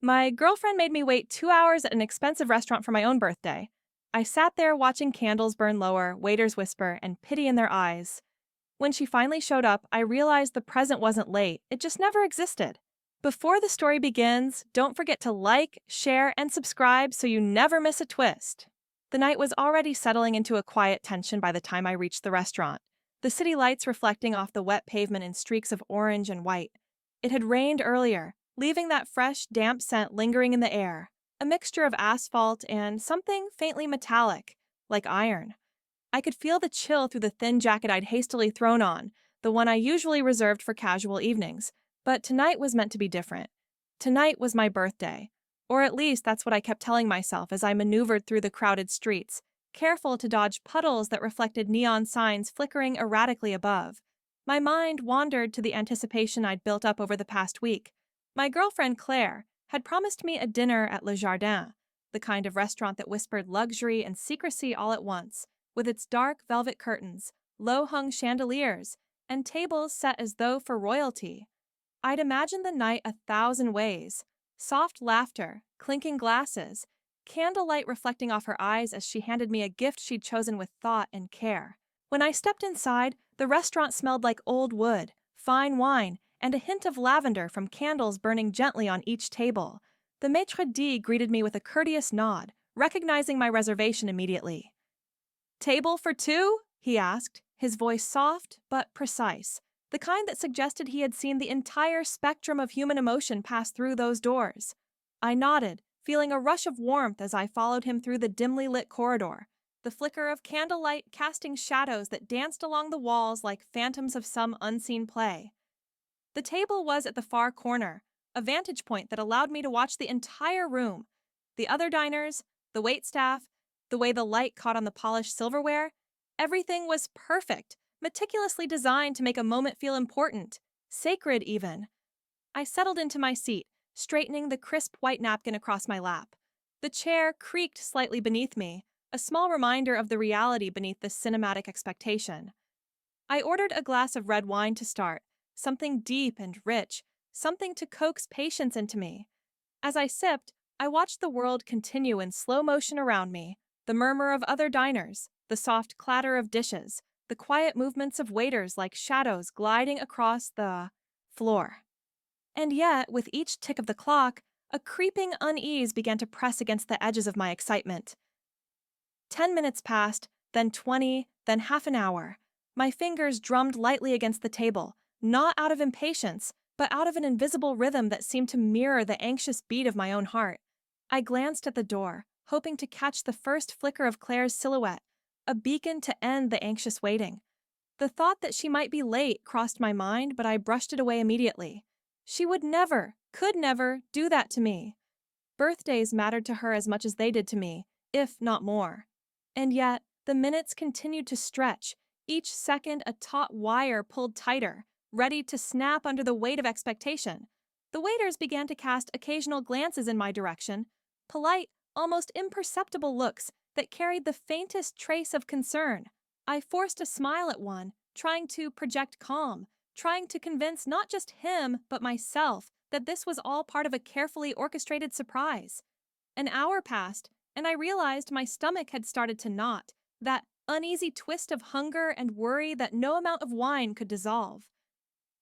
My girlfriend made me wait 2 hours at an expensive restaurant for my own birthday. I sat there watching candles burn lower, waiters whisper, and pity in their eyes. When she finally showed up, I realized the present wasn't late, it just never existed. Before the story begins, don't forget to like, share, and subscribe so you never miss a twist. The night was already settling into a quiet tension by the time I reached the restaurant, the city lights reflecting off the wet pavement in streaks of orange and white. It had rained earlier, leaving that fresh, damp scent lingering in the air, a mixture of asphalt and something faintly metallic, like iron. I could feel the chill through the thin jacket I'd hastily thrown on, the one I usually reserved for casual evenings. But tonight was meant to be different. Tonight was my birthday. Or at least that's what I kept telling myself as I maneuvered through the crowded streets, careful to dodge puddles that reflected neon signs flickering erratically above. My mind wandered to the anticipation I'd built up over the past week. My girlfriend Claire had promised me a dinner at Le Jardin, the kind of restaurant that whispered luxury and secrecy all at once, with its dark velvet curtains, low-hung chandeliers, and tables set as though for royalty. I'd imagined the night 1,000 ways. Soft laughter, clinking glasses, candlelight reflecting off her eyes as she handed me a gift she'd chosen with thought and care. When I stepped inside, the restaurant smelled like old wood, fine wine, and a hint of lavender from candles burning gently on each table. The maître d' greeted me with a courteous nod, recognizing my reservation immediately. "Table for two?" he asked, his voice soft but precise, the kind that suggested he had seen the entire spectrum of human emotion pass through those doors. I nodded, feeling a rush of warmth as I followed him through the dimly lit corridor, the flicker of candlelight casting shadows that danced along the walls like phantoms of some unseen play. The table was at the far corner, a vantage point that allowed me to watch the entire room. The other diners, the waitstaff, the way the light caught on the polished silverware, everything was perfect, meticulously designed to make a moment feel important, sacred even. I settled into my seat, straightening the crisp white napkin across my lap. The chair creaked slightly beneath me, a small reminder of the reality beneath this cinematic expectation. I ordered a glass of red wine to start, something deep and rich, something to coax patience into me. As I sipped, I watched the world continue in slow motion around me, the murmur of other diners, the soft clatter of dishes, the quiet movements of waiters like shadows gliding across the floor. And yet, with each tick of the clock, a creeping unease began to press against the edges of my excitement. 10 minutes passed, then 20, then half an hour. My fingers drummed lightly against the table, not out of impatience, but out of an invisible rhythm that seemed to mirror the anxious beat of my own heart. I glanced at the door, hoping to catch the first flicker of Claire's silhouette, a beacon to end the anxious waiting. The thought that she might be late crossed my mind, but I brushed it away immediately. She would never, could never, do that to me. Birthdays mattered to her as much as they did to me, if not more. And yet, the minutes continued to stretch, each second a taut wire pulled tighter, ready to snap under the weight of expectation. The waiters began to cast occasional glances in my direction, polite, almost imperceptible looks that carried the faintest trace of concern. I forced a smile at one, trying to project calm, trying to convince not just him, but myself, that this was all part of a carefully orchestrated surprise. An hour passed, and I realized my stomach had started to knot, that uneasy twist of hunger and worry that no amount of wine could dissolve.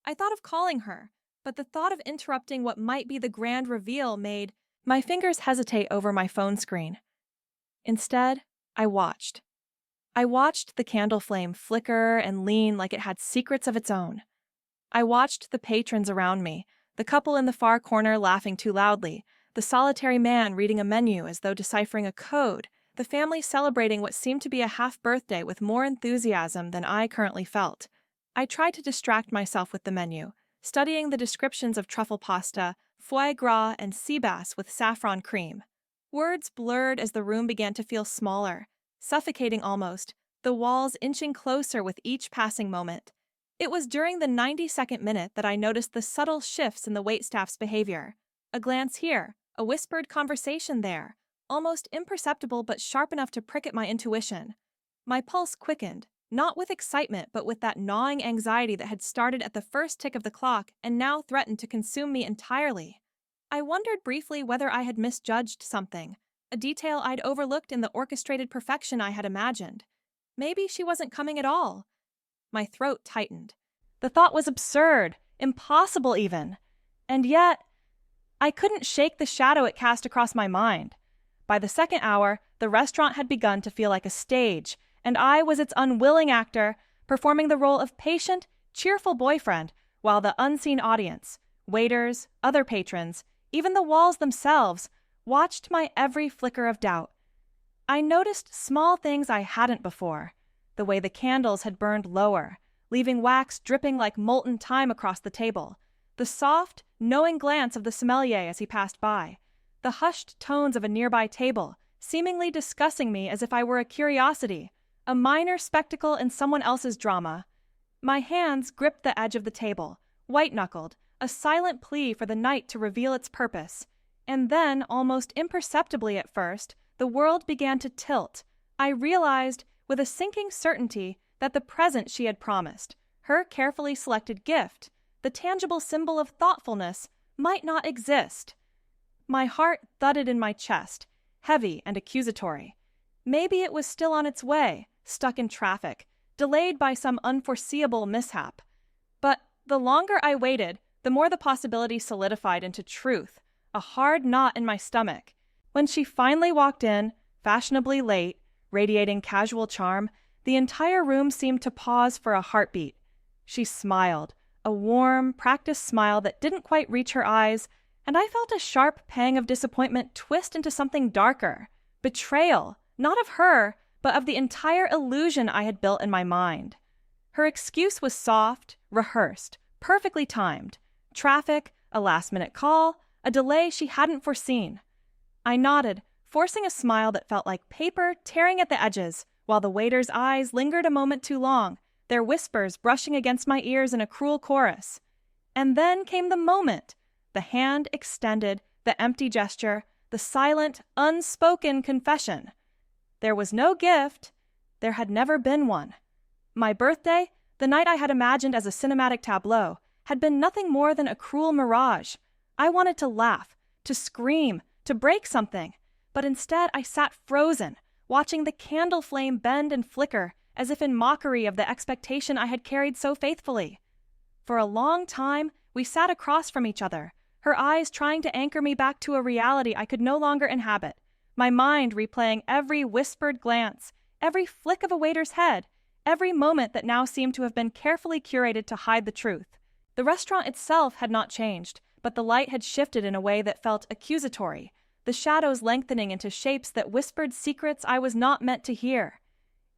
I thought of calling her, but the thought of interrupting what might be the grand reveal made my fingers hesitate over my phone screen. Instead, I watched. I watched the candle flame flicker and lean like it had secrets of its own. I watched the patrons around me, the couple in the far corner laughing too loudly, the solitary man reading a menu as though deciphering a code, the family celebrating what seemed to be a half-birthday with more enthusiasm than I currently felt. I tried to distract myself with the menu, studying the descriptions of truffle pasta, foie gras, and sea bass with saffron cream. Words blurred as the room began to feel smaller, suffocating almost, the walls inching closer with each passing moment. It was during the 90-second minute that I noticed the subtle shifts in the waitstaff's behavior. A glance here, a whispered conversation there, almost imperceptible but sharp enough to prick at my intuition. My pulse quickened, not with excitement but with that gnawing anxiety that had started at the first tick of the clock and now threatened to consume me entirely. I wondered briefly whether I had misjudged something, a detail I'd overlooked in the orchestrated perfection I had imagined. Maybe she wasn't coming at all. My throat tightened. The thought was absurd, impossible even. And yet, I couldn't shake the shadow it cast across my mind. By the second hour, the restaurant had begun to feel like a stage, and I was its unwilling actor, performing the role of patient, cheerful boyfriend, while the unseen audience, waiters, other patrons, even the walls themselves, watched my every flicker of doubt. I noticed small things I hadn't before. The way the candles had burned lower, leaving wax dripping like molten time across the table. The soft, knowing glance of the sommelier as he passed by. The hushed tones of a nearby table, seemingly discussing me as if I were a curiosity, a minor spectacle in someone else's drama. My hands gripped the edge of the table, white-knuckled, a silent plea for the night to reveal its purpose. And then, almost imperceptibly at first, the world began to tilt. I realized, with a sinking certainty, that the present she had promised, her carefully selected gift, the tangible symbol of thoughtfulness, might not exist. My heart thudded in my chest, heavy and accusatory. Maybe it was still on its way, stuck in traffic, delayed by some unforeseeable mishap. But the longer I waited, the more the possibility solidified into truth, a hard knot in my stomach. When she finally walked in, fashionably late, radiating casual charm, the entire room seemed to pause for a heartbeat. She smiled, a warm, practiced smile that didn't quite reach her eyes, and I felt a sharp pang of disappointment twist into something darker. Betrayal, not of her, but of the entire illusion I had built in my mind. Her excuse was soft, rehearsed, perfectly timed. Traffic, a last-minute call, a delay she hadn't foreseen. I nodded, forcing a smile that felt like paper tearing at the edges, while the waiter's eyes lingered a moment too long, their whispers brushing against my ears in a cruel chorus. And then came the moment. The hand extended, the empty gesture, the silent, unspoken confession. There was no gift. There had never been one. My birthday, the night I had imagined as a cinematic tableau, had been nothing more than a cruel mirage. I wanted to laugh, to scream, to break something, but instead I sat frozen, watching the candle flame bend and flicker as if in mockery of the expectation I had carried so faithfully. For a long time, we sat across from each other, her eyes trying to anchor me back to a reality I could no longer inhabit, my mind replaying every whispered glance, every flick of a waiter's head, every moment that now seemed to have been carefully curated to hide the truth. The restaurant itself had not changed, but the light had shifted in a way that felt accusatory, the shadows lengthening into shapes that whispered secrets I was not meant to hear.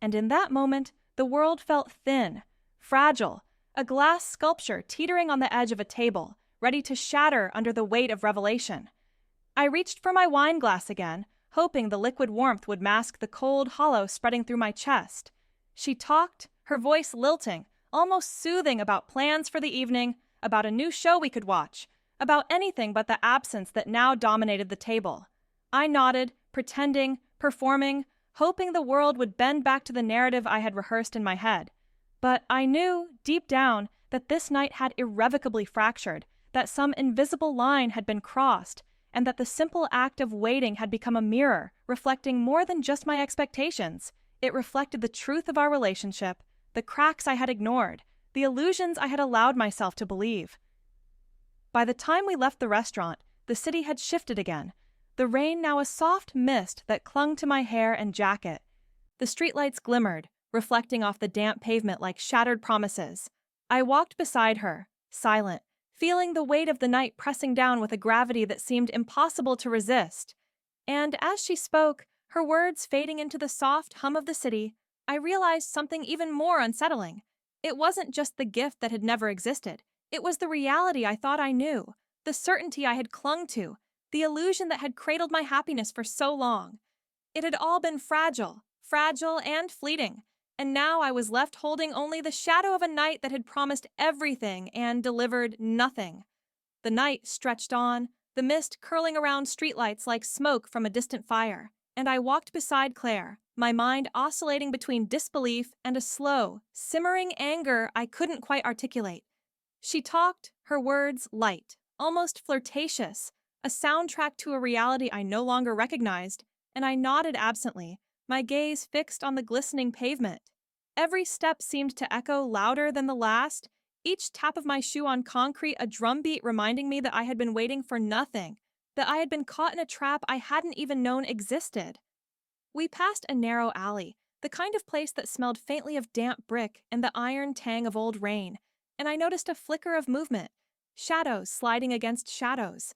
And in that moment, the world felt thin, fragile, a glass sculpture teetering on the edge of a table, ready to shatter under the weight of revelation. I reached for my wine glass again, hoping the liquid warmth would mask the cold hollow spreading through my chest. She talked, her voice lilting, almost soothing about plans for the evening, about a new show we could watch, about anything but the absence that now dominated the table. I nodded, pretending, performing, hoping the world would bend back to the narrative I had rehearsed in my head. But I knew, deep down, that this night had irrevocably fractured, that some invisible line had been crossed, and that the simple act of waiting had become a mirror, reflecting more than just my expectations. It reflected the truth of our relationship, the cracks I had ignored, the illusions I had allowed myself to believe. By the time we left the restaurant, the city had shifted again, the rain now a soft mist that clung to my hair and jacket. The streetlights glimmered, reflecting off the damp pavement like shattered promises. I walked beside her, silent, feeling the weight of the night pressing down with a gravity that seemed impossible to resist. And as she spoke, her words fading into the soft hum of the city, I realized something even more unsettling. It wasn't just the gift that had never existed. It was the reality I thought I knew, the certainty I had clung to, the illusion that had cradled my happiness for so long. It had all been fragile and fleeting, and now I was left holding only the shadow of a night that had promised everything and delivered nothing. The night stretched on, the mist curling around streetlights like smoke from a distant fire, and I walked beside Claire, my mind oscillating between disbelief and a slow, simmering anger I couldn't quite articulate. She talked, her words light, almost flirtatious, a soundtrack to a reality I no longer recognized, and I nodded absently, my gaze fixed on the glistening pavement. Every step seemed to echo louder than the last, each tap of my shoe on concrete a drumbeat reminding me that I had been waiting for nothing, that I had been caught in a trap I hadn't even known existed. We passed a narrow alley, the kind of place that smelled faintly of damp brick and the iron tang of old rain, and I noticed a flicker of movement, shadows sliding against shadows.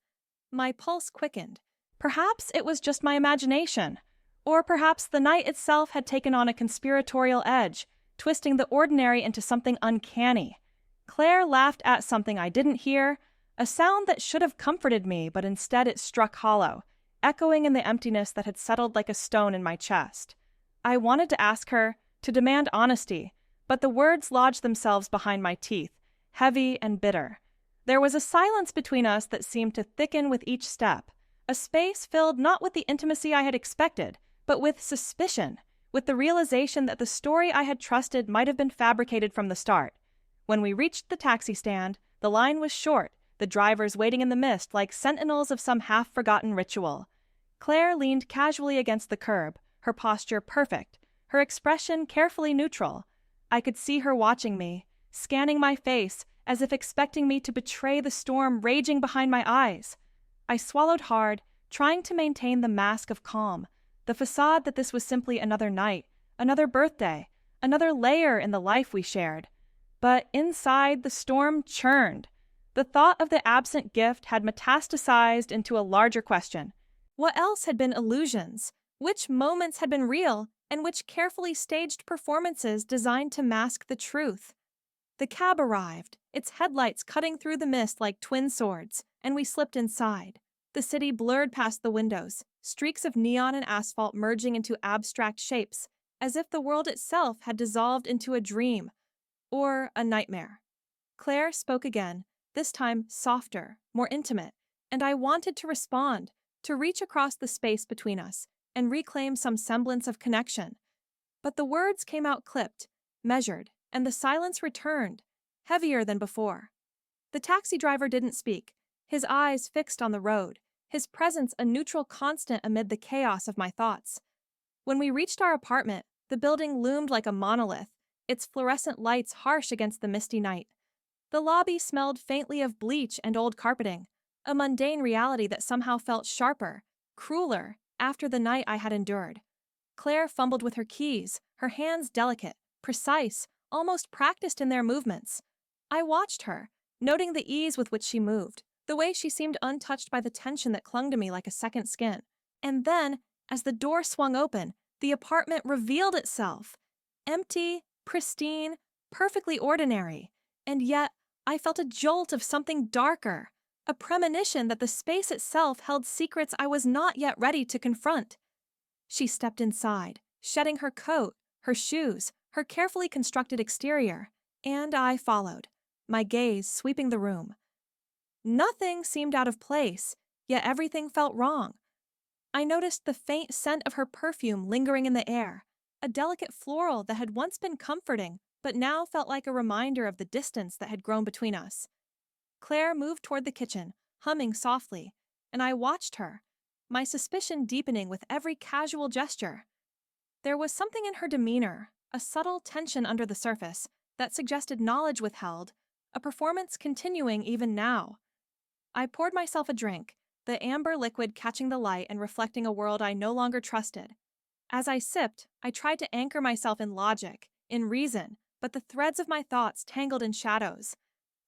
My pulse quickened. Perhaps it was just my imagination. Or perhaps the night itself had taken on a conspiratorial edge, twisting the ordinary into something uncanny. Claire laughed at something I didn't hear, a sound that should have comforted me, but instead it struck hollow, echoing in the emptiness that had settled like a stone in my chest. I wanted to ask her, to demand honesty, but the words lodged themselves behind my teeth, heavy and bitter. There was a silence between us that seemed to thicken with each step, a space filled not with the intimacy I had expected, but with suspicion, with the realization that the story I had trusted might have been fabricated from the start. When we reached the taxi stand, the line was short, the drivers waiting in the mist like sentinels of some half-forgotten ritual. Claire leaned casually against the curb, her posture perfect, her expression carefully neutral. I could see her watching me, scanning my face as if expecting me to betray the storm raging behind my eyes. I swallowed hard, trying to maintain the mask of calm, the facade that this was simply another night, another birthday, another layer in the life we shared. But inside, the storm churned. The thought of the absent gift had metastasized into a larger question. What else had been illusions? Which moments had been real, and which carefully staged performances designed to mask the truth? The cab arrived, its headlights cutting through the mist like twin swords, and we slipped inside. The city blurred past the windows, streaks of neon and asphalt merging into abstract shapes, as if the world itself had dissolved into a dream or a nightmare. Claire spoke again, this time softer, more intimate, and I wanted to respond, to reach across the space between us and reclaim some semblance of connection. But the words came out clipped, measured, and the silence returned, heavier than before. The taxi driver didn't speak, his eyes fixed on the road, his presence a neutral constant amid the chaos of my thoughts. When we reached our apartment, the building loomed like a monolith, its fluorescent lights harsh against the misty night. The lobby smelled faintly of bleach and old carpeting, a mundane reality that somehow felt sharper, crueler, after the night I had endured. Claire fumbled with her keys, her hands delicate, precise, almost practiced in their movements. I watched her, noting the ease with which she moved, the way she seemed untouched by the tension that clung to me like a second skin. And then, as the door swung open, the apartment revealed itself. Empty, pristine, perfectly ordinary. And yet, I felt a jolt of something darker, a premonition that the space itself held secrets I was not yet ready to confront. She stepped inside, shedding her coat, her shoes, her carefully constructed exterior, and I followed, my gaze sweeping the room. Nothing seemed out of place, yet everything felt wrong. I noticed the faint scent of her perfume lingering in the air, a delicate floral that had once been comforting, but now felt like a reminder of the distance that had grown between us. Claire moved toward the kitchen, humming softly, and I watched her, my suspicion deepening with every casual gesture. There was something in her demeanor, a subtle tension under the surface, that suggested knowledge withheld, a performance continuing even now. I poured myself a drink, the amber liquid catching the light and reflecting a world I no longer trusted. As I sipped, I tried to anchor myself in logic, in reason, but the threads of my thoughts tangled in shadows.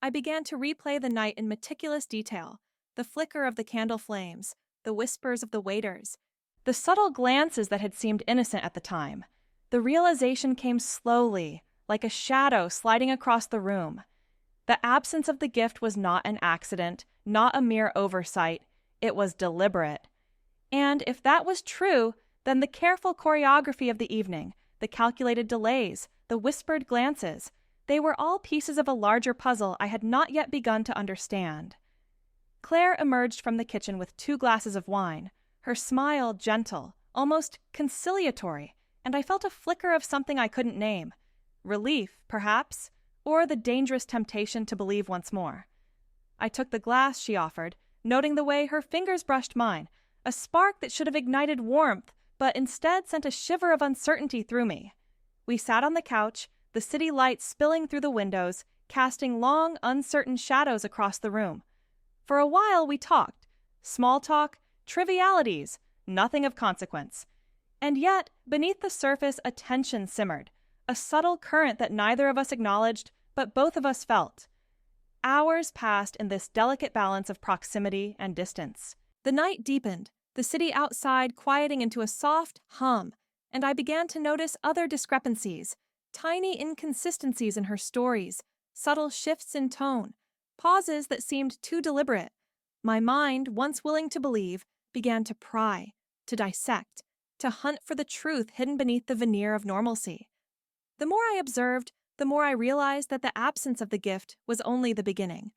I began to replay the night in meticulous detail, the flicker of the candle flames, the whispers of the waiters, the subtle glances that had seemed innocent at the time. The realization came slowly, like a shadow sliding across the room. The absence of the gift was not an accident, not a mere oversight. It was deliberate. And if that was true, then the careful choreography of the evening, the calculated delays, the whispered glances, they were all pieces of a larger puzzle I had not yet begun to understand. Claire emerged from the kitchen with 2 glasses of wine, her smile gentle, almost conciliatory, and I felt a flicker of something I couldn't name. Relief, perhaps, or the dangerous temptation to believe once more. I took the glass she offered, noting the way her fingers brushed mine, a spark that should have ignited warmth, but instead sent a shiver of uncertainty through me. We sat on the couch, the city light spilling through the windows, casting long, uncertain shadows across the room. For a while we talked. Small talk, trivialities, nothing of consequence. And yet, beneath the surface, a tension simmered, a subtle current that neither of us acknowledged, but both of us felt. Hours passed in this delicate balance of proximity and distance. The night deepened, the city outside quieting into a soft hum, and I began to notice other discrepancies, tiny inconsistencies in her stories, subtle shifts in tone, pauses that seemed too deliberate. My mind, once willing to believe, began to pry, to dissect, to hunt for the truth hidden beneath the veneer of normalcy. The more I observed, the more I realized that the absence of the gift was only the beginning.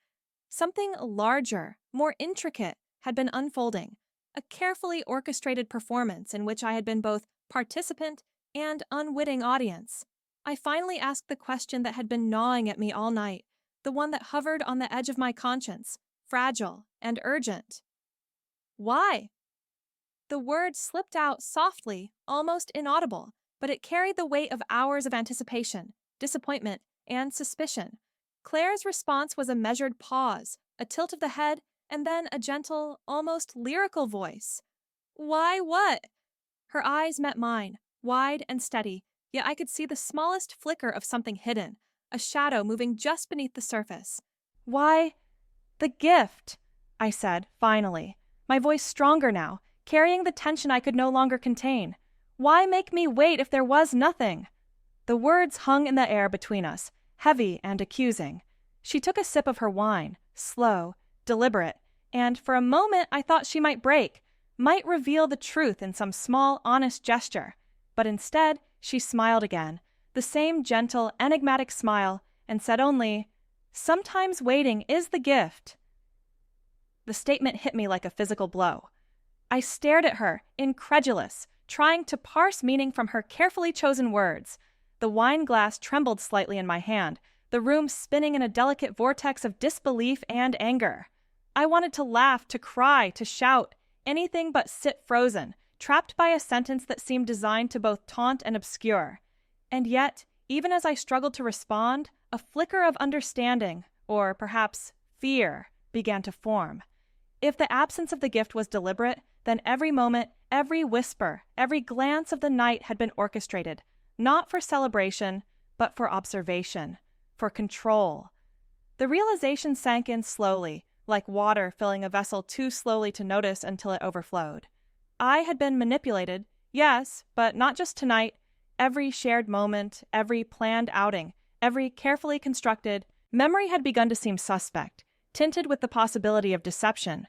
Something larger, more intricate, had been unfolding, a carefully orchestrated performance in which I had been both participant and unwitting audience. I finally asked the question that had been gnawing at me all night, the one that hovered on the edge of my conscience, fragile and urgent. Why? The word slipped out softly, almost inaudible, but it carried the weight of hours of anticipation, disappointment, and suspicion. Claire's response was a measured pause, a tilt of the head, and then a gentle, almost lyrical voice. Why what? Her eyes met mine, wide and steady, yet I could see the smallest flicker of something hidden, a shadow moving just beneath the surface. Why, the gift, I said, finally, my voice stronger now, carrying the tension I could no longer contain. Why make me wait if there was nothing? The words hung in the air between us, heavy and accusing. She took a sip of her wine, slow, deliberate, and for a moment I thought she might break, might reveal the truth in some small, honest gesture. But instead, she smiled again, the same gentle, enigmatic smile, and said only, "Sometimes waiting is the gift." The statement hit me like a physical blow. I stared at her, incredulous, trying to parse meaning from her carefully chosen words. The wine glass trembled slightly in my hand, the room spinning in a delicate vortex of disbelief and anger. I wanted to laugh, to cry, to shout, anything but sit frozen, trapped by a sentence that seemed designed to both taunt and obscure. And yet, even as I struggled to respond, a flicker of understanding, or perhaps fear, began to form. If the absence of the gift was deliberate, then every moment, every whisper, every glance of the night had been orchestrated, not for celebration, but for observation, for control. The realization sank in slowly, like water filling a vessel too slowly to notice until it overflowed. I had been manipulated, yes, but not just tonight. Every shared moment, every planned outing, every carefully constructed memory had begun to seem suspect, tinted with the possibility of deception.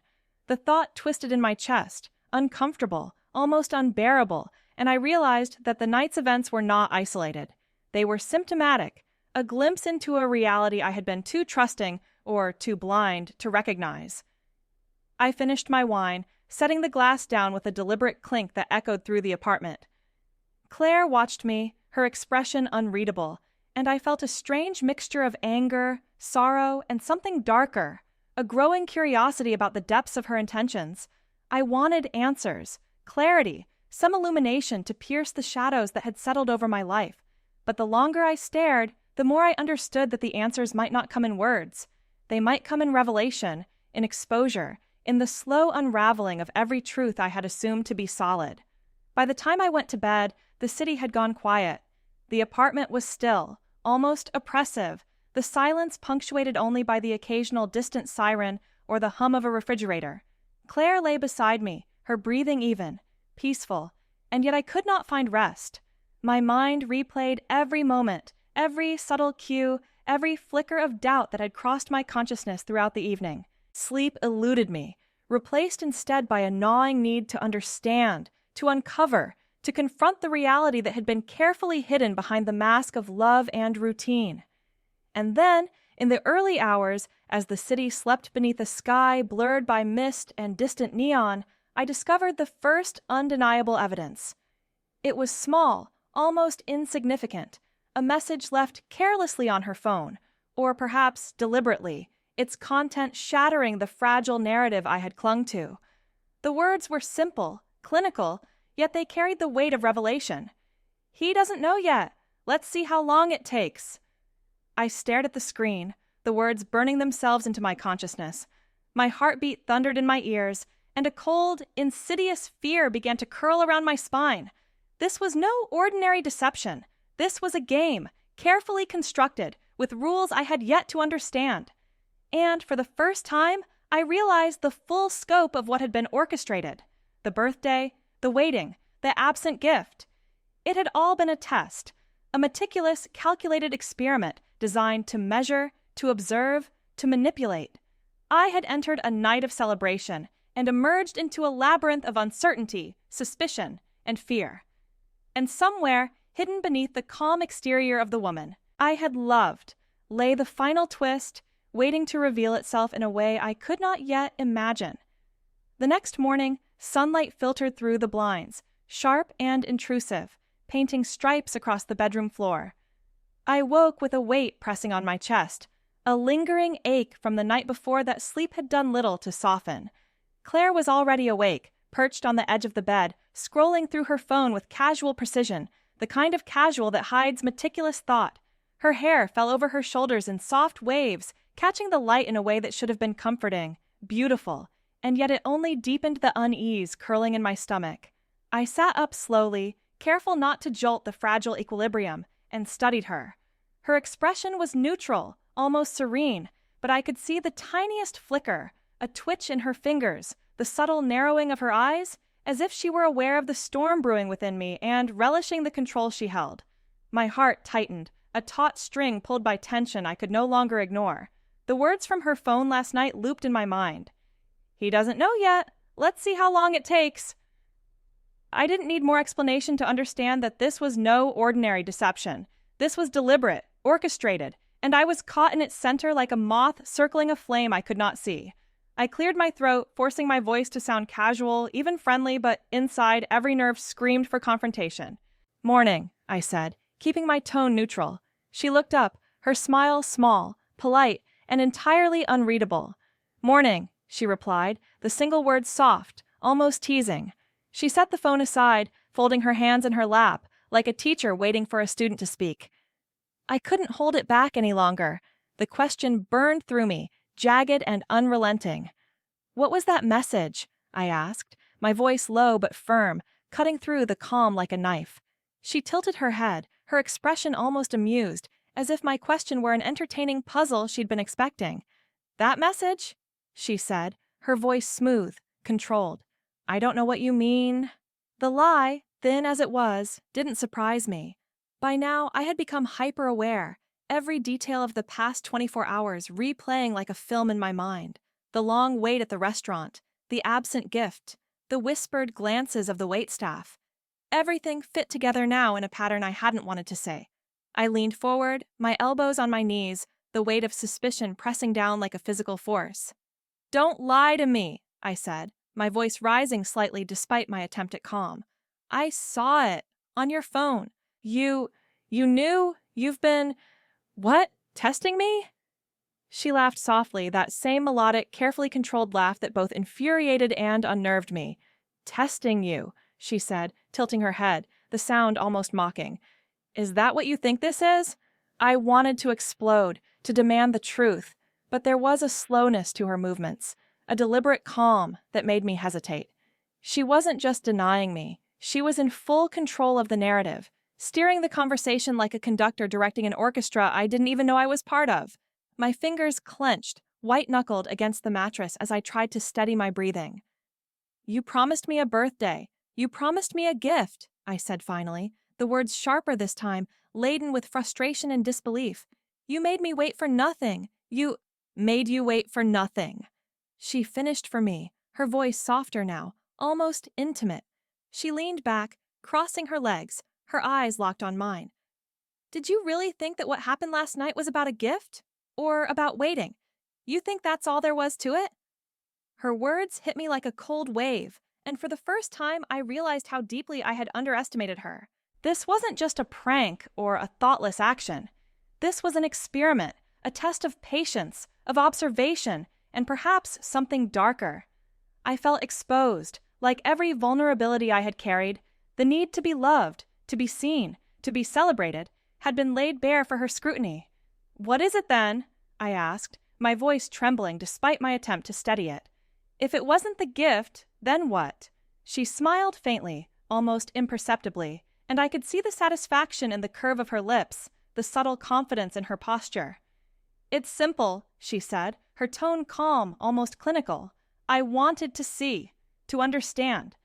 The thought twisted in my chest, uncomfortable, almost unbearable, and I realized that the night's events were not isolated. They were symptomatic, a glimpse into a reality I had been too trusting or too blind to recognize. I finished my wine, setting the glass down with a deliberate clink that echoed through the apartment. Claire watched me, her expression unreadable, and I felt a strange mixture of anger, sorrow, and something darker, a growing curiosity about the depths of her intentions. I wanted answers, clarity, some illumination to pierce the shadows that had settled over my life. But the longer I stared, the more I understood that the answers might not come in words. They might come in revelation, in exposure, in the slow unraveling of every truth I had assumed to be solid. By the time I went to bed, the city had gone quiet. The apartment was still, almost oppressive, the silence punctuated only by the occasional distant siren or the hum of a refrigerator. Claire lay beside me, her breathing even, peaceful, and yet I could not find rest. My mind replayed every moment, every subtle cue, every flicker of doubt that had crossed my consciousness throughout the evening. Sleep eluded me, replaced instead by a gnawing need to understand, to uncover, to confront the reality that had been carefully hidden behind the mask of love and routine. And then, in the early hours, as the city slept beneath a sky blurred by mist and distant neon, I discovered the first undeniable evidence. It was small, almost insignificant, a message left carelessly on her phone, or perhaps deliberately, its content shattering the fragile narrative I had clung to. The words were simple, clinical, yet they carried the weight of revelation. "He doesn't know yet. Let's see how long it takes." I stared at the screen, the words burning themselves into my consciousness. My heartbeat thundered in my ears, and a cold, insidious fear began to curl around my spine. This was no ordinary deception. This was a game, carefully constructed, with rules I had yet to understand. And for the first time, I realized the full scope of what had been orchestrated. The birthday, the waiting, the absent gift. It had all been a test, a meticulous, calculated experiment designed to measure, to observe, to manipulate. I had entered a night of celebration and emerged into a labyrinth of uncertainty, suspicion, and fear. And somewhere, hidden beneath the calm exterior of the woman I had loved, lay the final twist, waiting to reveal itself in a way I could not yet imagine. The next morning, sunlight filtered through the blinds, sharp and intrusive, painting stripes across the bedroom floor. I woke with a weight pressing on my chest, a lingering ache from the night before that sleep had done little to soften. Claire was already awake, perched on the edge of the bed, scrolling through her phone with casual precision, the kind of casual that hides meticulous thought. Her hair fell over her shoulders in soft waves, catching the light in a way that should have been comforting, beautiful, and yet it only deepened the unease curling in my stomach. I sat up slowly, careful not to jolt the fragile equilibrium, and studied her. Her expression was neutral, almost serene, but I could see the tiniest flicker, a twitch in her fingers, the subtle narrowing of her eyes, as if she were aware of the storm brewing within me and relishing the control she held. My heart tightened, a taut string pulled by tension I could no longer ignore. The words from her phone last night looped in my mind. "He doesn't know yet. Let's see how long it takes." I didn't need more explanation to understand that this was no ordinary deception. This was deliberate, orchestrated, and I was caught in its center like a moth circling a flame I could not see. I cleared my throat, forcing my voice to sound casual, even friendly, but inside, every nerve screamed for confrontation. "Morning," I said, keeping my tone neutral. She looked up, her smile small, polite, and entirely unreadable. "Morning," she replied, the single word soft, almost teasing. She set the phone aside, folding her hands in her lap, like a teacher waiting for a student to speak. I couldn't hold it back any longer. The question burned through me, jagged and unrelenting. "What was that message?" I asked, my voice low but firm, cutting through the calm like a knife. She tilted her head, her expression almost amused, as if my question were an entertaining puzzle she'd been expecting. "That message?" she said, her voice smooth, controlled. "I don't know what you mean." The lie, thin as it was, didn't surprise me. By now, I had become hyper-aware, every detail of the past 24 hours replaying like a film in my mind. The long wait at the restaurant, the absent gift, the whispered glances of the waitstaff. Everything fit together now in a pattern I hadn't wanted to say. I leaned forward, my elbows on my knees, the weight of suspicion pressing down like a physical force. "Don't lie to me," I said, my voice rising slightly despite my attempt at calm. "I saw it. On your phone. You knew? You've been, what, testing me?" She laughed softly, that same melodic, carefully controlled laugh that both infuriated and unnerved me. "Testing you," she said, tilting her head, the sound almost mocking. "Is that what you think this is?" I wanted to explode, to demand the truth, but there was a slowness to her movements, a deliberate calm that made me hesitate. She wasn't just denying me. She was in full control of the narrative, steering the conversation like a conductor directing an orchestra I didn't even know I was part of. My fingers clenched, white-knuckled against the mattress as I tried to steady my breathing. "You promised me a birthday. You promised me a gift," I said finally, the words sharper this time, laden with frustration and disbelief. "You made me wait for nothing. You made you wait for nothing." She finished for me, her voice softer now, almost intimate. She leaned back, crossing her legs, her eyes locked on mine. "Did you really think that what happened last night was about a gift? Or about waiting? You think that's all there was to it?" Her words hit me like a cold wave, and for the first time I realized how deeply I had underestimated her. This wasn't just a prank or a thoughtless action. This was an experiment, a test of patience, of observation, and perhaps something darker. I felt exposed, like every vulnerability I had carried. The need to be loved, to be seen, to be celebrated, had been laid bare for her scrutiny. "What is it then?" I asked, my voice trembling despite my attempt to steady it. "If it wasn't the gift, then what?" She smiled faintly, almost imperceptibly, and I could see the satisfaction in the curve of her lips, the subtle confidence in her posture. "It's simple," she said, her tone calm, almost clinical. "I wanted to see, to understand."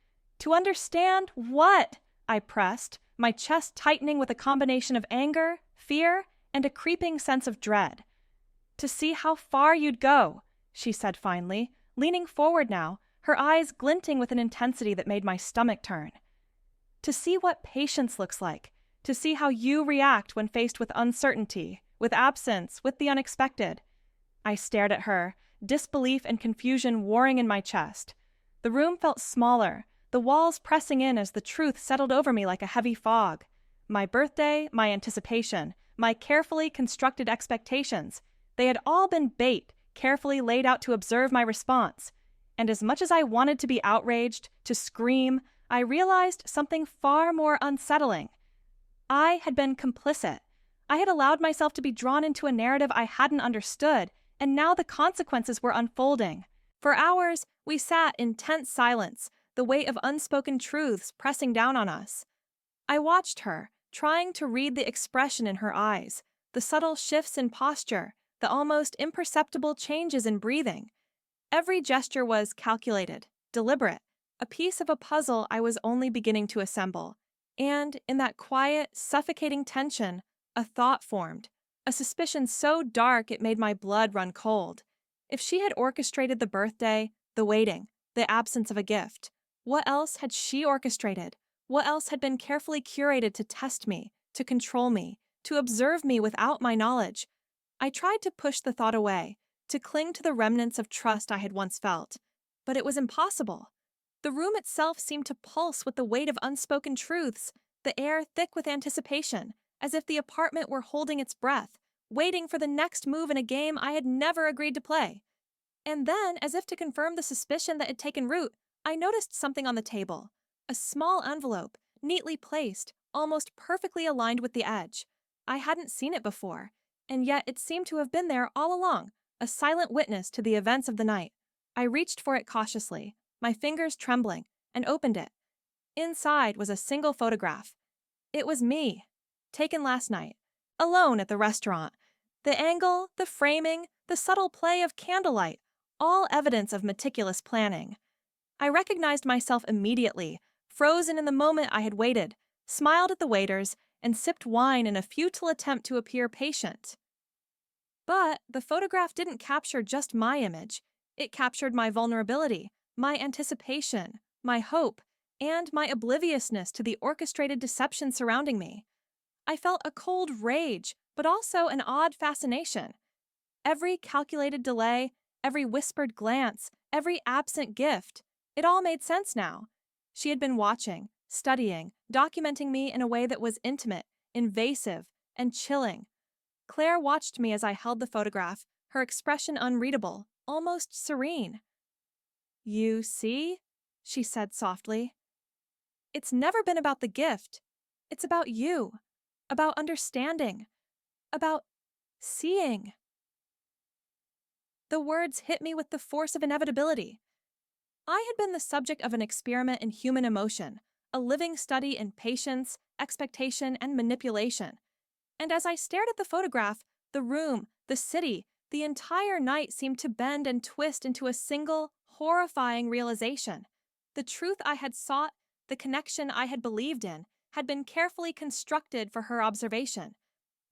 "To understand what?" I pressed, my chest tightening with a combination of anger, fear, and a creeping sense of dread. "To see how far you'd go," she said finally, leaning forward now, her eyes glinting with an intensity that made my stomach turn. "To see what patience looks like, to see how you react when faced with uncertainty, with absence, with the unexpected." I stared at her, disbelief and confusion warring in my chest. The room felt smaller, the walls pressing in as the truth settled over me like a heavy fog. My birthday, my anticipation, my carefully constructed expectations, they had all been bait, carefully laid out to observe my response. And as much as I wanted to be outraged, to scream, I realized something far more unsettling. I had been complicit. I had allowed myself to be drawn into a narrative I hadn't understood, and now the consequences were unfolding. For hours, we sat in tense silence, the weight of unspoken truths pressing down on us. I watched her, trying to read the expression in her eyes, the subtle shifts in posture, the almost imperceptible changes in breathing. Every gesture was calculated, deliberate, a piece of a puzzle I was only beginning to assemble. And in that quiet, suffocating tension, a thought formed, a suspicion so dark it made my blood run cold. If she had orchestrated the birthday, the waiting, the absence of a gift, what else had she orchestrated? What else had been carefully curated to test me, to control me, to observe me without my knowledge? I tried to push the thought away, to cling to the remnants of trust I had once felt. But it was impossible. The room itself seemed to pulse with the weight of unspoken truths, the air thick with anticipation, as if the apartment were holding its breath, waiting for the next move in a game I had never agreed to play. And then, as if to confirm the suspicion that had taken root, I noticed something on the table. A small envelope, neatly placed, almost perfectly aligned with the edge. I hadn't seen it before, and yet it seemed to have been there all along, a silent witness to the events of the night. I reached for it cautiously, my fingers trembling, and opened it. Inside was a single photograph. It was me, taken last night, alone at the restaurant. The angle, the framing, the subtle play of candlelight, all evidence of meticulous planning. I recognized myself immediately, frozen in the moment I had waited, smiled at the waiters, and sipped wine in a futile attempt to appear patient. But the photograph didn't capture just my image. It captured my vulnerability, my anticipation, my hope, and my obliviousness to the orchestrated deception surrounding me. I felt a cold rage, but also an odd fascination. Every calculated delay, every whispered glance, every absent gift, it all made sense now. She had been watching, studying, documenting me in a way that was intimate, invasive, and chilling. Claire watched me as I held the photograph, her expression unreadable, almost serene. "You see?" she said softly. "It's never been about the gift. It's about you, about understanding, about seeing." The words hit me with the force of inevitability. I had been the subject of an experiment in human emotion, a living study in patience, expectation, and manipulation. And as I stared at the photograph, the room, the city, the entire night seemed to bend and twist into a single, horrifying realization. The truth I had sought, the connection I had believed in, had been carefully constructed for her observation.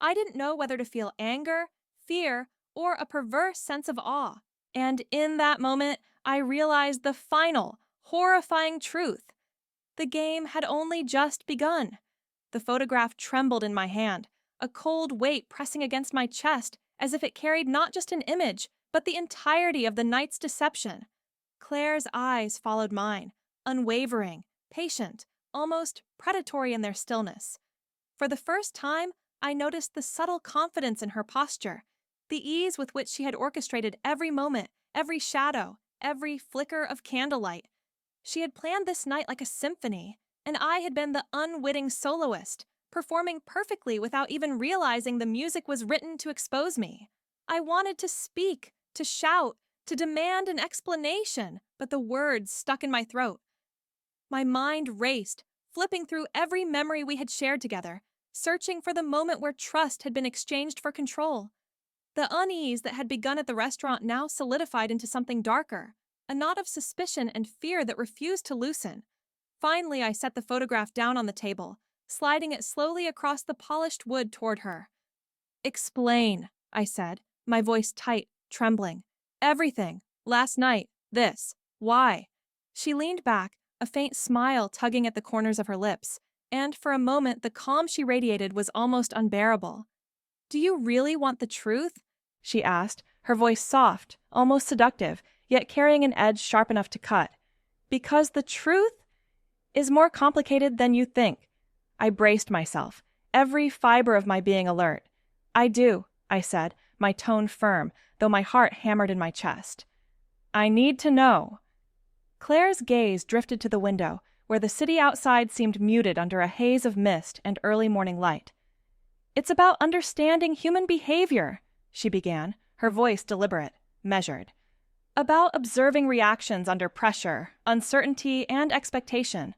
I didn't know whether to feel anger, fear, or a perverse sense of awe. And in that moment, I realized the final, horrifying truth. The game had only just begun. The photograph trembled in my hand, a cold weight pressing against my chest as if it carried not just an image, but the entirety of the night's deception. Claire's eyes followed mine, unwavering, patient, almost predatory in their stillness. For the first time, I noticed the subtle confidence in her posture. The ease with which she had orchestrated every moment, every shadow, every flicker of candlelight. She had planned this night like a symphony, and I had been the unwitting soloist, performing perfectly without even realizing the music was written to expose me. I wanted to speak, to shout, to demand an explanation, but the words stuck in my throat. My mind raced, flipping through every memory we had shared together, searching for the moment where trust had been exchanged for control. The unease that had begun at the restaurant now solidified into something darker, a knot of suspicion and fear that refused to loosen. Finally, I set the photograph down on the table, sliding it slowly across the polished wood toward her. "Explain," I said, my voice tight, trembling. "Everything. Last night. This. Why?" She leaned back, a faint smile tugging at the corners of her lips, and for a moment the calm she radiated was almost unbearable. "Do you really want the truth?" she asked, her voice soft, almost seductive, yet carrying an edge sharp enough to cut. "Because the truth is more complicated than you think." I braced myself, every fiber of my being alert. "I do," I said, my tone firm, though my heart hammered in my chest. "I need to know." Claire's gaze drifted to the window, where the city outside seemed muted under a haze of mist and early morning light. "It's about understanding human behavior," she began, her voice deliberate, measured. "About observing reactions under pressure, uncertainty, and expectation.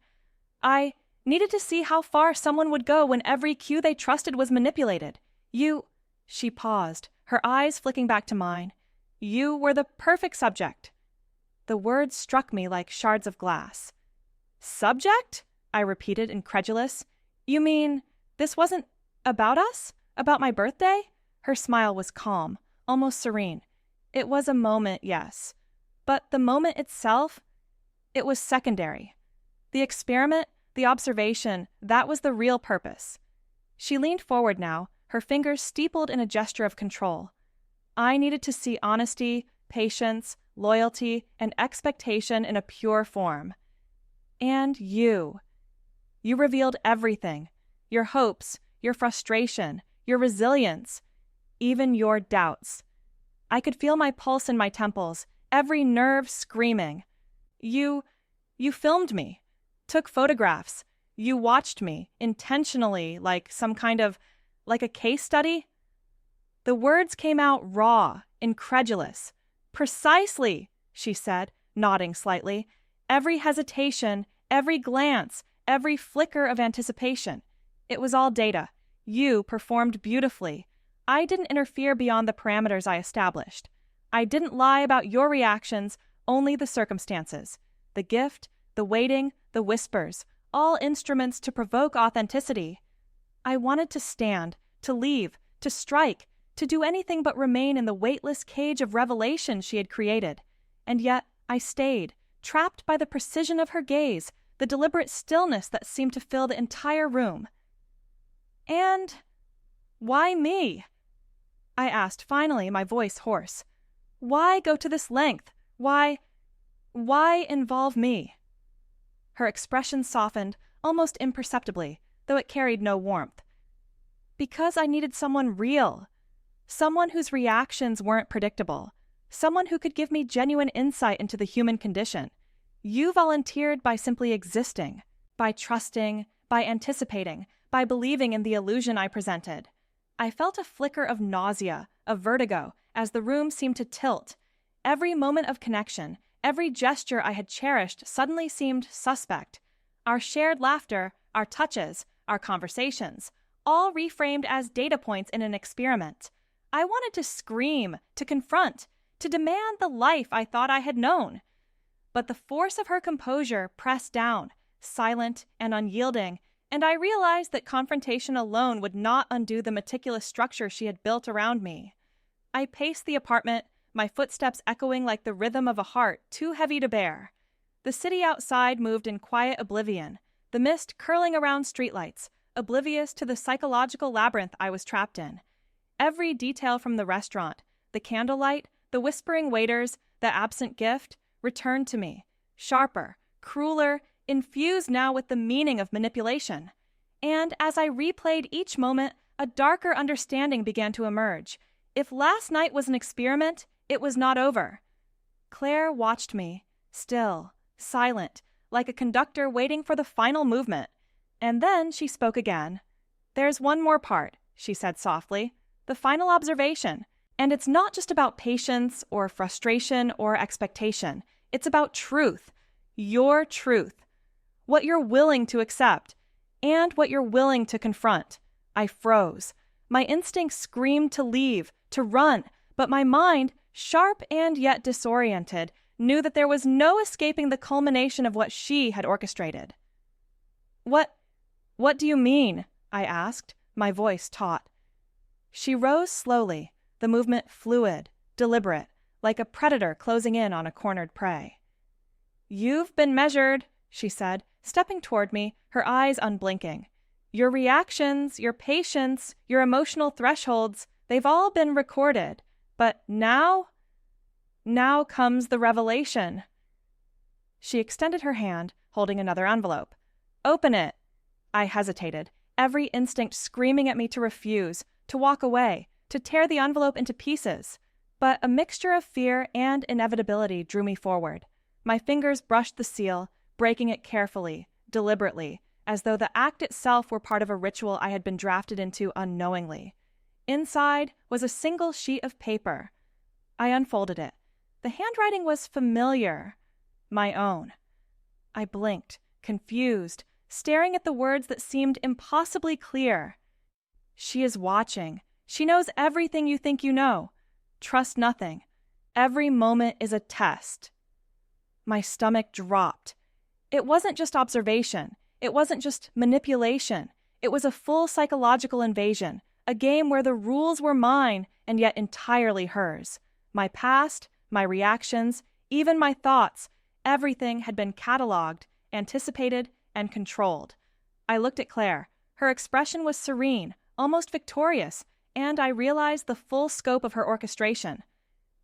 I needed to see how far someone would go when every cue they trusted was manipulated. She paused, her eyes flicking back to mine. "You were the perfect subject." The words struck me like shards of glass. "Subject?" I repeated, incredulous. "You mean this wasn't about us? About my birthday?" Her smile was calm, almost serene. "It was a moment, yes. But the moment itself, it was secondary. The experiment, the observation, that was the real purpose." She leaned forward now, her fingers steepled in a gesture of control. "I needed to see honesty, patience, loyalty, and expectation in a pure form. And you. You revealed everything. Your hopes, your frustration, your resilience, even your doubts. I could feel my pulse in my temples, every nerve screaming. You filmed me, took photographs. You watched me, intentionally, like a case study." The words came out raw, incredulous. "Precisely," she said, nodding slightly. "Every hesitation, every glance, every flicker of anticipation. It was all data. You performed beautifully. I didn't interfere beyond the parameters I established. I didn't lie about your reactions, only the circumstances. The gift, the waiting, the whispers, all instruments to provoke authenticity. I wanted to stand, to leave, to strike, to do anything but remain in the weightless cage of revelation she had created. And yet I stayed, trapped by the precision of her gaze, the deliberate stillness that seemed to fill the entire room. "And why me?" I asked finally, my voice hoarse. "Why go to this length? Why involve me?" Her expression softened, almost imperceptibly, though it carried no warmth. "Because I needed someone real. Someone whose reactions weren't predictable. Someone who could give me genuine insight into the human condition. You volunteered by simply existing, by trusting, by anticipating, by believing in the illusion I presented." I felt a flicker of nausea, of vertigo, as the room seemed to tilt. Every moment of connection, every gesture I had cherished suddenly seemed suspect. Our shared laughter, our touches, our conversations, all reframed as data points in an experiment. I wanted to scream, to confront, to demand the life I thought I had known. But the force of her composure pressed down, silent and unyielding, and I realized that confrontation alone would not undo the meticulous structure she had built around me. I paced the apartment, my footsteps echoing like the rhythm of a heart too heavy to bear. The city outside moved in quiet oblivion, the mist curling around streetlights, oblivious to the psychological labyrinth I was trapped in. Every detail from the restaurant, the candlelight, the whispering waiters, the absent gift, returned to me, sharper, crueler, infused now with the meaning of manipulation. And as I replayed each moment, a darker understanding began to emerge. If last night was an experiment, it was not over. Claire watched me, still, silent, like a conductor waiting for the final movement. And then she spoke again. "There's one more part," she said softly. "The final observation. And it's not just about patience or frustration or expectation. It's about truth. Your truth. What you're willing to accept. And what you're willing to confront." I froze. My instincts screamed to leave, to run, but my mind, sharp and yet disoriented, knew that there was no escaping the culmination of what she had orchestrated. What do you mean?" I asked, my voice taut. She rose slowly, the movement fluid, deliberate, like a predator closing in on a cornered prey. "You've been measured," she said, stepping toward me, her eyes unblinking. "Your reactions, your patience, your emotional thresholds, they've all been recorded. But now comes the revelation." She extended her hand, holding another envelope. "Open it." I hesitated, every instinct screaming at me to refuse, to walk away, to tear the envelope into pieces. But a mixture of fear and inevitability drew me forward. My fingers brushed the seal, breaking it carefully, deliberately, as though the act itself were part of a ritual I had been drafted into unknowingly. Inside was a single sheet of paper. I unfolded it. The handwriting was familiar. My own. I blinked, confused, staring at the words that seemed impossibly clear. "She is watching. She knows everything you think you know. Trust nothing. Every moment is a test." My stomach dropped. It wasn't just observation. It wasn't just manipulation. It was a full psychological invasion, a game where the rules were mine and yet entirely hers. My past, my reactions, even my thoughts, everything had been cataloged, anticipated, and controlled. I looked at Claire. Her expression was serene, almost victorious, and I realized the full scope of her orchestration.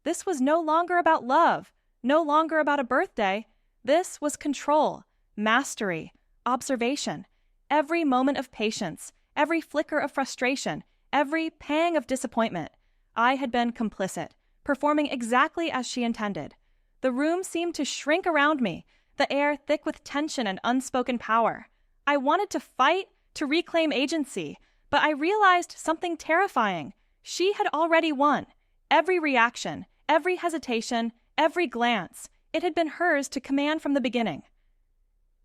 This was no longer about love, no longer about a birthday. This was control, mastery, observation. Every moment of patience, every flicker of frustration, every pang of disappointment. I had been complicit, performing exactly as she intended. The room seemed to shrink around me, the air thick with tension and unspoken power. I wanted to fight, to reclaim agency, but I realized something terrifying. She had already won. Every reaction, every hesitation, every glance, it had been hers to command from the beginning.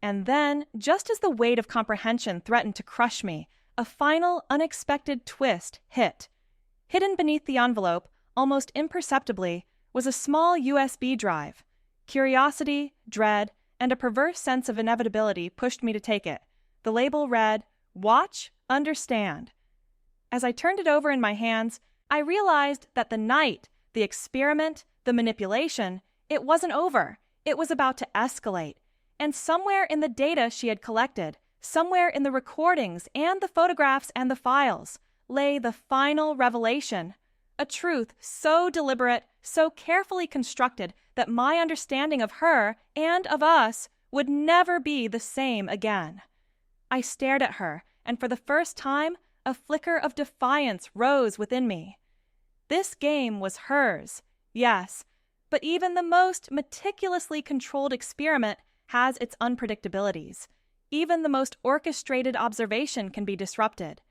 And then, just as the weight of comprehension threatened to crush me, a final, unexpected twist hit. Hidden beneath the envelope, almost imperceptibly, was a small USB drive. Curiosity, dread, and a perverse sense of inevitability pushed me to take it. The label read, "Watch, Understand." As I turned it over in my hands, I realized that the night, the experiment, the manipulation, it wasn't over. It was about to escalate. And somewhere in the data she had collected, somewhere in the recordings and the photographs and the files, lay the final revelation. A truth so deliberate, so carefully constructed that my understanding of her and of us would never be the same again. I stared at her, and for the first time, a flicker of defiance rose within me. This game was hers, yes, but even the most meticulously controlled experiment has its unpredictabilities. Even the most orchestrated observation can be disrupted.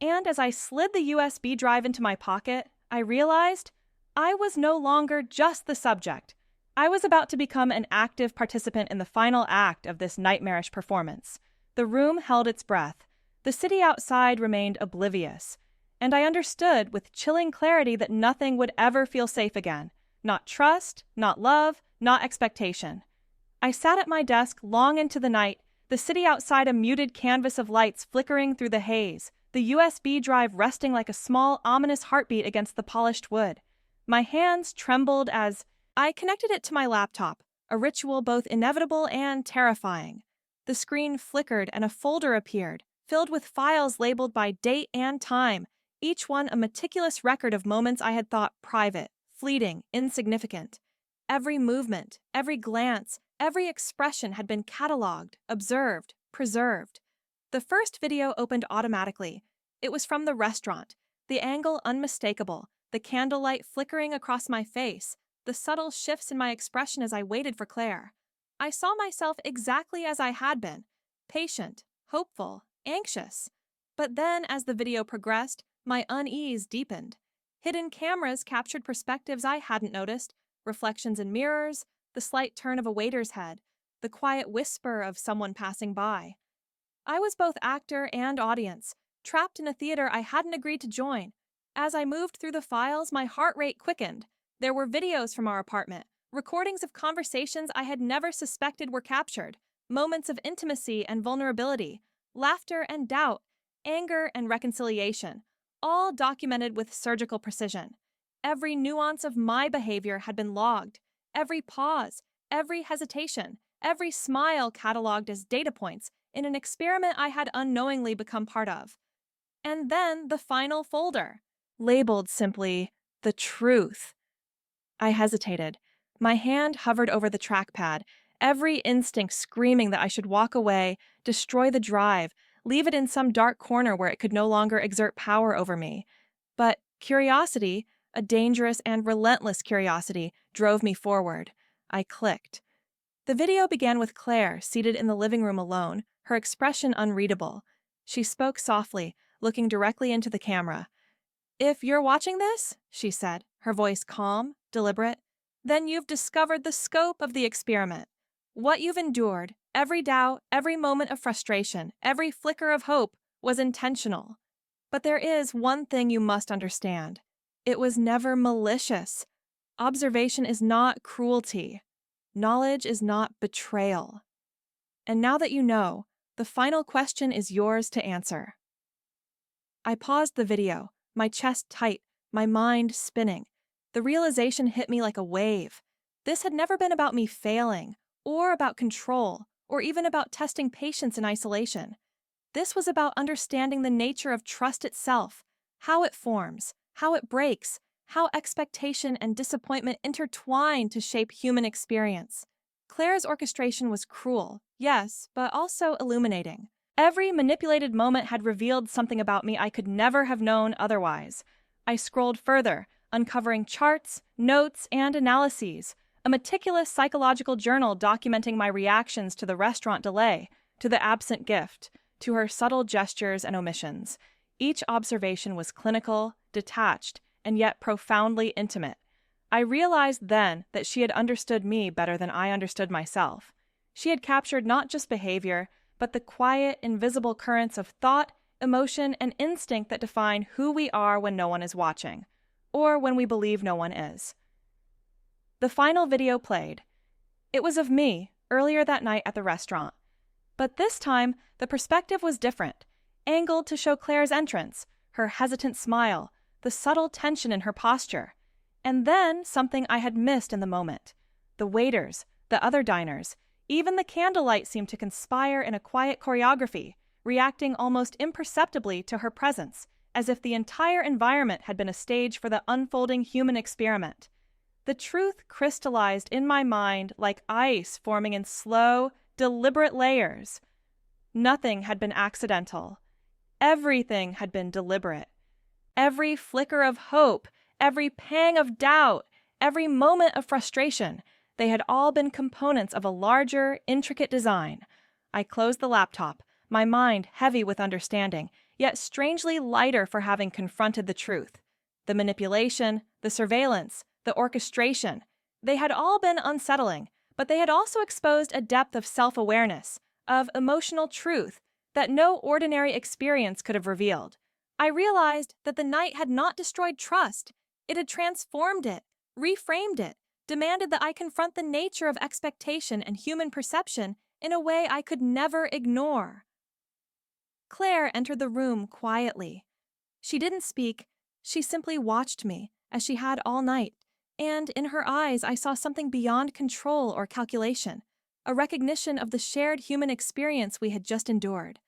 And as I slid the USB drive into my pocket, I realized I was no longer just the subject. I was about to become an active participant in the final act of this nightmarish performance. The room held its breath. The city outside remained oblivious. And I understood with chilling clarity that nothing would ever feel safe again. Not trust, not love, not expectation. I sat at my desk long into the night, the city outside a muted canvas of lights flickering through the haze, the USB drive resting like a small, ominous heartbeat against the polished wood. My hands trembled as I connected it to my laptop, a ritual both inevitable and terrifying. The screen flickered and a folder appeared, filled with files labeled by date and time, each one a meticulous record of moments I had thought private, fleeting, insignificant. Every movement, every glance, every expression had been cataloged, observed, preserved. The first video opened automatically. It was from the restaurant, the angle unmistakable, the candlelight flickering across my face, the subtle shifts in my expression as I waited for Claire. I saw myself exactly as I had been, patient, hopeful, anxious. But then, as the video progressed, my unease deepened. Hidden cameras captured perspectives I hadn't noticed, reflections in mirrors, the slight turn of a waiter's head, the quiet whisper of someone passing by. I was both actor and audience, trapped in a theater I hadn't agreed to join. As I moved through the files, my heart rate quickened. There were videos from our apartment, recordings of conversations I had never suspected were captured, moments of intimacy and vulnerability, laughter and doubt, anger and reconciliation, all documented with surgical precision. Every nuance of my behavior had been logged, every pause, every hesitation, every smile cataloged as data points in an experiment I had unknowingly become part of. And then the final folder, labeled simply, The Truth. I hesitated. My hand hovered over the trackpad, every instinct screaming that I should walk away, destroy the drive, leave it in some dark corner where it could no longer exert power over me. But curiosity, a dangerous and relentless curiosity, drove me forward. I clicked. The video began with Claire seated in the living room alone, her expression unreadable. She spoke softly, looking directly into the camera. "If you're watching this," she said, her voice calm, deliberate, "then you've discovered the scope of the experiment. What you've endured, every doubt, every moment of frustration, every flicker of hope, was intentional. But there is one thing you must understand. It was never malicious. Observation is not cruelty. Knowledge is not betrayal. And now that you know, the final question is yours to answer." I paused the video, my chest tight, my mind spinning. The realization hit me like a wave. This had never been about me failing, or about control, or even about testing patience in isolation. This was about understanding the nature of trust itself, how it forms, how it breaks, how expectation and disappointment intertwine to shape human experience. Claire's orchestration was cruel, yes, but also illuminating. Every manipulated moment had revealed something about me I could never have known otherwise. I scrolled further, uncovering charts, notes, and analyses, a meticulous psychological journal documenting my reactions to the restaurant delay, to the absent gift, to her subtle gestures and omissions. Each observation was clinical, detached, and yet profoundly intimate. I realized then that she had understood me better than I understood myself. She had captured not just behavior, but the quiet, invisible currents of thought, emotion, and instinct that define who we are when no one is watching, or when we believe no one is. The final video played. It was of me, earlier that night at the restaurant. But this time, the perspective was different, angled to show Claire's entrance, her hesitant smile, the subtle tension in her posture. And then something I had missed in the moment. The waiters, the other diners, even the candlelight seemed to conspire in a quiet choreography, reacting almost imperceptibly to her presence, as if the entire environment had been a stage for the unfolding human experiment. The truth crystallized in my mind like ice forming in slow, deliberate layers. Nothing had been accidental. Everything had been deliberate. Every flicker of hope, every pang of doubt, every moment of frustration, they had all been components of a larger, intricate design. I closed the laptop, my mind heavy with understanding, yet strangely lighter for having confronted the truth. The manipulation, the surveillance, the orchestration, they had all been unsettling, but they had also exposed a depth of self-awareness, of emotional truth, that no ordinary experience could have revealed. I realized that the night had not destroyed trust. It had transformed it, reframed it, demanded that I confront the nature of expectation and human perception in a way I could never ignore. Claire entered the room quietly. She didn't speak, she simply watched me, as she had all night, and in her eyes I saw something beyond control or calculation, a recognition of the shared human experience we had just endured.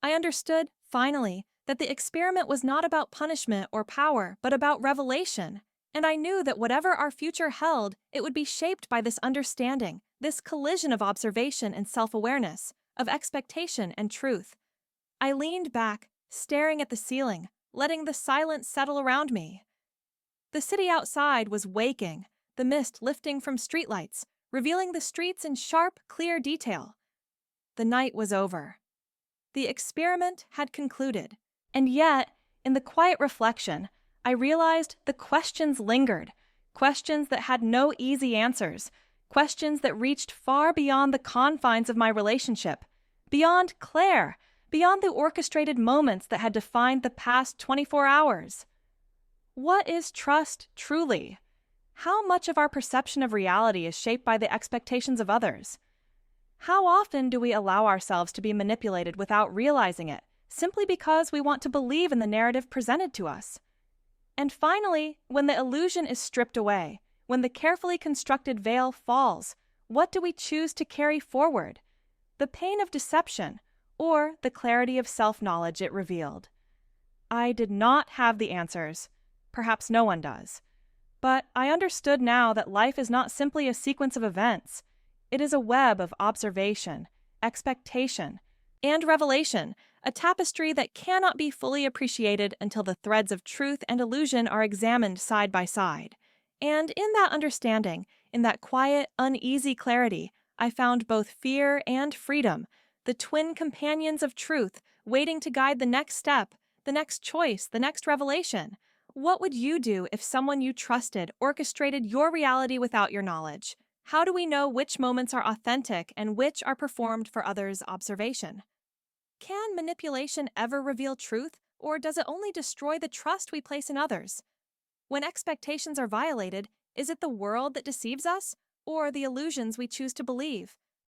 I understood, finally, that the experiment was not about punishment or power, but about revelation, and I knew that whatever our future held, it would be shaped by this understanding, this collision of observation and self-awareness, of expectation and truth. I leaned back, staring at the ceiling, letting the silence settle around me. The city outside was waking, the mist lifting from streetlights, revealing the streets in sharp, clear detail. The night was over. The experiment had concluded. And yet, in the quiet reflection, I realized the questions lingered, questions that had no easy answers, questions that reached far beyond the confines of my relationship, beyond Claire, beyond the orchestrated moments that had defined the past 24 hours. What is trust truly? How much of our perception of reality is shaped by the expectations of others? How often do we allow ourselves to be manipulated without realizing it, simply because we want to believe in the narrative presented to us? And finally, when the illusion is stripped away, when the carefully constructed veil falls, what do we choose to carry forward? The pain of deception, or the clarity of self-knowledge it revealed? I did not have the answers. Perhaps no one does. But I understood now that life is not simply a sequence of events. It is a web of observation, expectation, and revelation, a tapestry that cannot be fully appreciated until the threads of truth and illusion are examined side by side. And in that understanding, in that quiet, uneasy clarity, I found both fear and freedom, the twin companions of truth, waiting to guide the next step, the next choice, the next revelation. What would you do if someone you trusted orchestrated your reality without your knowledge? How do we know which moments are authentic and which are performed for others' observation? Can manipulation ever reveal truth, or does it only destroy the trust we place in others? When expectations are violated, is it the world that deceives us, or the illusions we choose to believe?